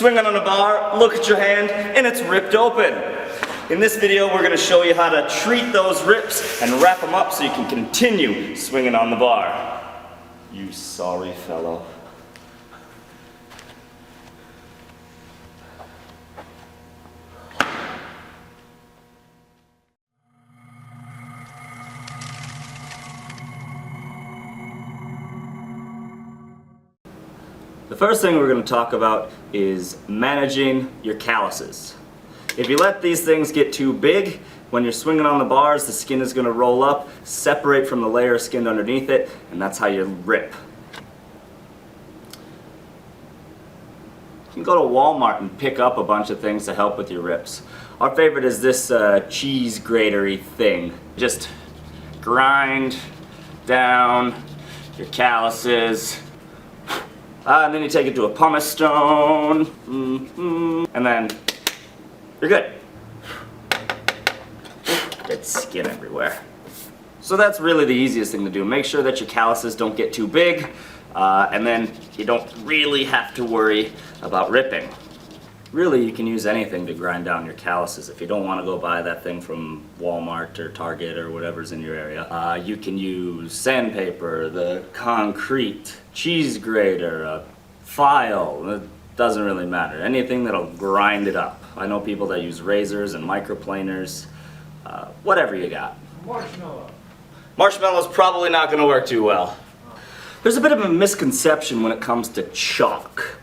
swinging on a bar, look at your hand, and it's ripped open. In this video, we're going to show you how to treat those rips and wrap them up so you can continue swinging on the bar. You sorry fellow. The first thing we're going to talk about is managing your calluses. If you let these things get too big, when you're swinging on the bars, the skin is going to roll up, separate from the layer of skin underneath it, and that's how you rip. You can go to Walmart and pick up a bunch of things to help with your rips. Our favorite is this cheese grater-y thing. Just grind down your calluses. And then you take it to a pumice stone, and then you're good. Get skin everywhere. So that's really the easiest thing to do. Make sure that your calluses don't get too big, and then you don't really have to worry about ripping. Really, you can use anything to grind down your calluses. If you don't want to go buy that thing from Walmart or Target or whatever's in your area, you can use sandpaper, the concrete, cheese grater, a file. It doesn't really matter. Anything that'll grind it up. I know people that use razors and microplaners. Whatever you got. Marshmallow. Marshmallow's probably not going to work too well. There's a bit of a misconception when it comes to chalk.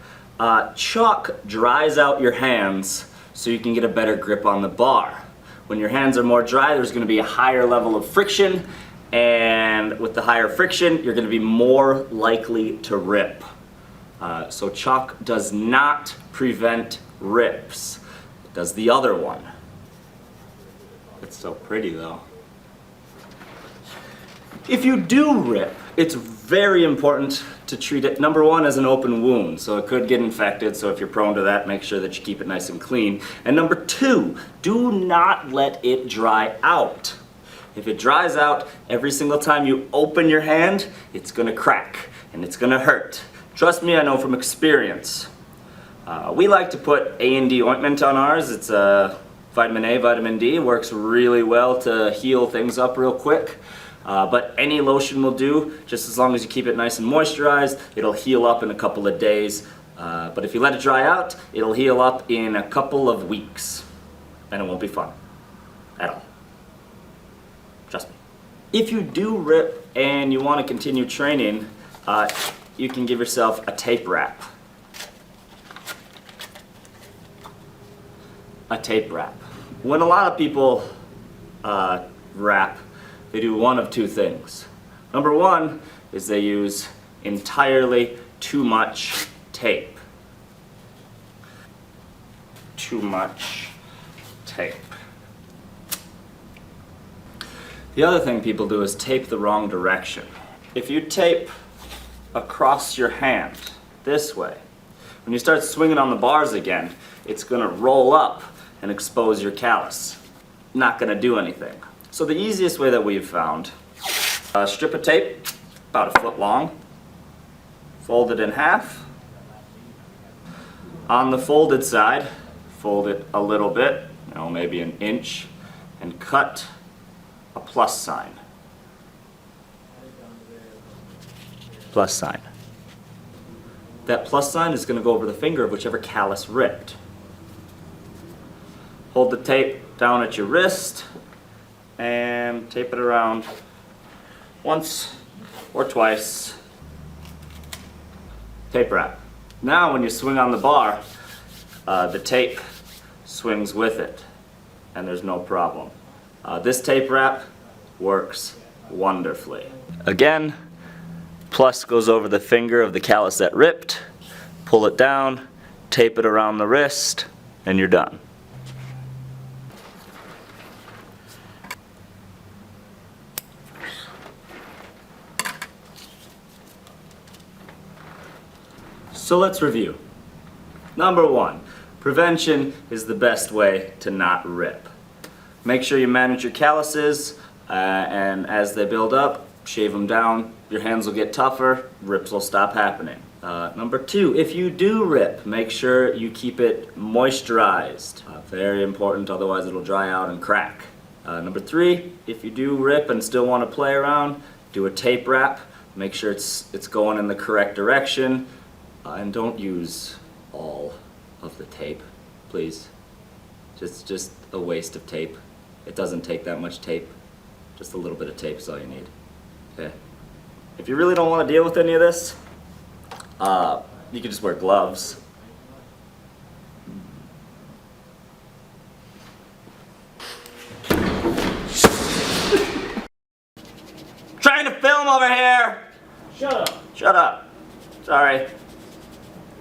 Chalk dries out your hands so you can get a better grip on the bar. When your hands are more dry, there's going to be a higher level of friction, and with the higher friction, you're going to be more likely to rip. So chalk does not prevent rips. It does the other one. It's so pretty though. If you do rip, it's very important to treat it, number one, as an open wound, so it could get infected, so if you're prone to that, make sure that you keep it nice and clean. And number two, do not let it dry out. If it dries out, every single time you open your hand, it's gonna crack, and it's gonna hurt. Trust me, I know from experience. We like to put A&D ointment on ours. It's vitamin A, vitamin D, works really well to heal things up real quick. But any lotion will do, just as long as you keep it nice and moisturized. It'll heal up in a couple of days. But if you let it dry out, it'll heal up in a couple of weeks. And it won't be fun. At all. Trust me. If you do rip and you want to continue training, you can give yourself a tape wrap. A tape wrap. When a lot of people wrap, they do one of two things. Number one is they use entirely too much tape. Too much tape. The other thing people do is tape the wrong direction. If you tape across your hand this way, when you start swinging on the bars again, it's going to roll up and expose your callus. Not going to do anything. So the easiest way that we've found, strip of tape, about a foot long, fold it in half. On the folded side, fold it a little bit, maybe an inch, and cut a plus sign. Plus sign. That plus sign is going to go over the finger of whichever callus ripped. Hold the tape down at your wrist and tape it around once or twice. Tape wrap. Now when you swing on the bar, the tape swings with it and there's no problem. This tape wrap works wonderfully. Again, plus goes over the finger of the callus that ripped, pull it down, tape it around the wrist, and you're done. So let's review. Number one, prevention is the best way to not rip. Make sure you manage your calluses, and as they build up, shave them down. Your hands will get tougher, rips will stop happening. Number 2, if you do rip, make sure you keep it moisturized. Very important, otherwise it'll dry out and crack. Number 3, if you do rip and still want to play around, do a tape wrap. Make sure it's going in the correct direction, and don't use all of the tape, please. Just a waste of tape. It doesn't take that much tape. Just a little bit of tape is all you need. Okay. If you really don't want to deal with any of this, you can just wear gloves. Trying to film over here! Shut up. Shut up. Sorry.